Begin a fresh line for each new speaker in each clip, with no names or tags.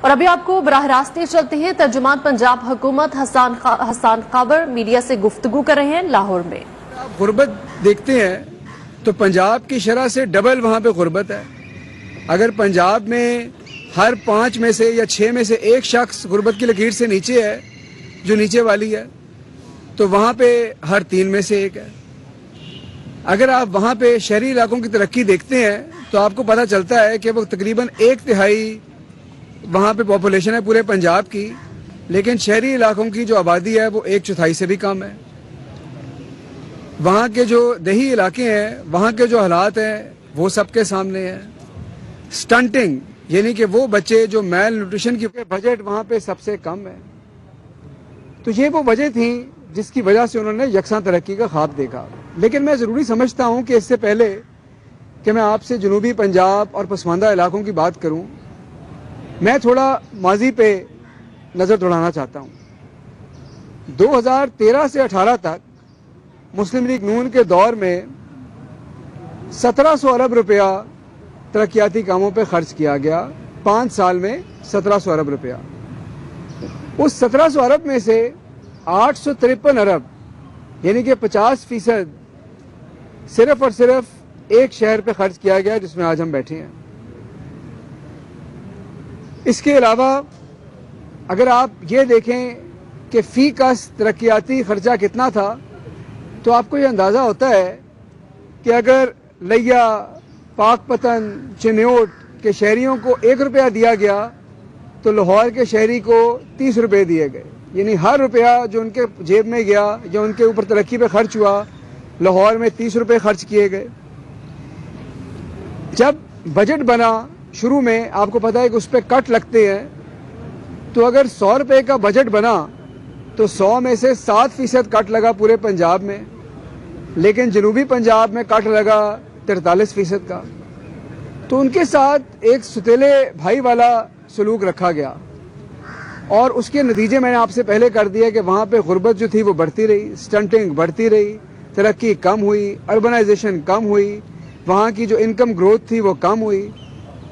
और अभी आपको बराह रास्त चलते हैं। तर्जुमान पंजाब हुकूमत हसान खाबर मीडिया से गुफ्तगू कर रहे हैं लाहौर में।
आप गुर्बत देखते हैं तो पंजाब की शरह से डबल वहाँ पे गुर्बत है। अगर पंजाब में हर 5 में से या 6 में से एक शख्स गुर्बत की लकीर से नीचे है, जो नीचे वाली है, तो वहाँ पे हर 3 में से एक है। अगर आप वहाँ पे शहरी इलाकों की तरक्की देखते हैं तो आपको पता चलता है कि वो तकरीबन 1/3 वहाँ पे पॉपुलेशन है पूरे पंजाब की, लेकिन शहरी इलाकों की जो आबादी है वो 1/4 से भी कम है। वहाँ के जो देही इलाके हैं, वहाँ के जो हालात हैं वो सबके सामने हैं। स्टंटिंग यानी कि वो बच्चे जो मेल न्यूट्रिशन की बजट वहाँ पे सबसे कम है। तो ये वो वजह थी जिसकी वजह से उन्होंने यकसां तरक्की का ख्वाब देखा। लेकिन मैं ज़रूरी समझता हूँ कि इससे पहले कि मैं आपसे जनूबी पंजाब और पसमानदा इलाकों की बात करूँ, मैं थोड़ा माजी पे नज़र दौड़ाना चाहता हूँ। 2013 से 18 तक मुस्लिम लीग नून के दौर में 1700 अरब रुपया तरक्याती कामों पे खर्च किया गया। 5 साल में 1700 अरब रुपया। उस 1700 अरब में से 853 अरब यानी कि 50% सिर्फ और सिर्फ एक शहर पे खर्च किया गया जिसमें आज हम बैठे हैं। इसके अलावा अगर आप ये देखें कि फी का तरक्याती खर्चा कितना था, तो आपको ये अंदाज़ा होता है कि अगर लिया, पाकपतन, चिन्योट के शहरियों को 1 रुपया दिया गया तो लाहौर के शहरी को 30 रुपये दिए गए। यानी हर रुपया जो उनके जेब में गया, जो उनके ऊपर तरक्की पे खर्च हुआ, लाहौर में 30 रुपये खर्च किए गए। जब बजट बना, शुरू में आपको पता है कि उस पर कट लगते हैं, तो अगर 100 रुपये का बजट बना तो 100 में से 7% कट लगा पूरे पंजाब में, लेकिन जनूबी पंजाब में कट लगा 43% का। तो उनके साथ एक सुतेले भाई वाला सलूक रखा गया और उसके नतीजे मैंने आपसे पहले कर दिया कि वहाँ पे गुर्बत जो थी वो बढ़ती रही, स्टंटिंग बढ़ती रही, तरक्की कम हुई, अर्बनाइजेशन कम हुई, वहाँ की जो इनकम ग्रोथ थी वो कम हुई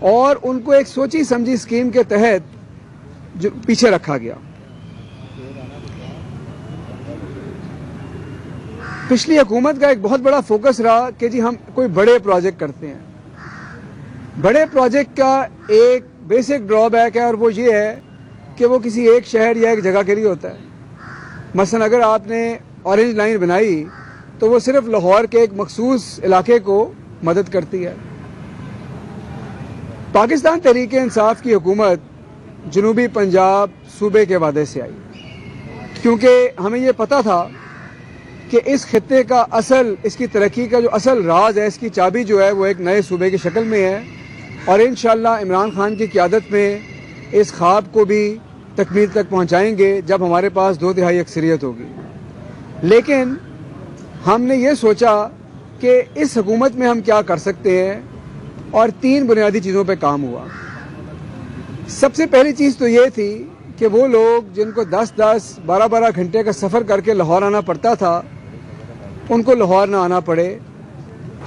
और उनको एक सोची समझी स्कीम के तहत जो पीछे रखा गया। पिछली हुकूमत का एक बहुत बड़ा फोकस रहा कि जी हम कोई बड़े प्रोजेक्ट करते हैं। बड़े प्रोजेक्ट का एक बेसिक ड्रॉबैक है और वो ये है कि वो किसी एक शहर या एक जगह के लिए होता है। मसलन अगर आपने ऑरेंज लाइन बनाई तो वो सिर्फ लाहौर के एक मखसूस इलाके को मदद करती है। पाकिस्तान तहरीक इंसाफ की हुकूमत जनूबी पंजाब सूबे के वादे से आई, क्योंकि हमें ये पता था कि इस खित्ते का असल, इसकी तरक्की का जो असल राज है, इसकी चाबी जो है वो एक नए सूबे की शक्ल में है और इंशाअल्लाह इमरान खान की क़यादत में इस ख्वाब को भी तकमील तक पहुंचाएंगे जब हमारे पास 2/3 अक्सरियत होगी। लेकिन हमने ये सोचा कि इस हुकूमत में हम क्या कर सकते हैं और 3 बुनियादी चीज़ों पे काम हुआ। सबसे पहली चीज़ तो ये थी कि वो लोग जिनको 10-10, 12-12 घंटे का सफ़र करके लाहौर आना पड़ता था, उनको लाहौर ना आना पड़े।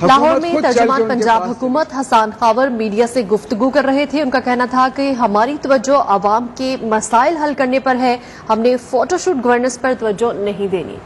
लाहौर में तर्जुमान पंजाब हुकूमत हसान खाबर मीडिया से गुफ्तगू कर रहे थे। उनका कहना था कि हमारी तवज्जो आवाम के मसाइल हल करने पर है, हमने फोटोशूट गवर्नेंस पर तवज्जो नहीं देनी।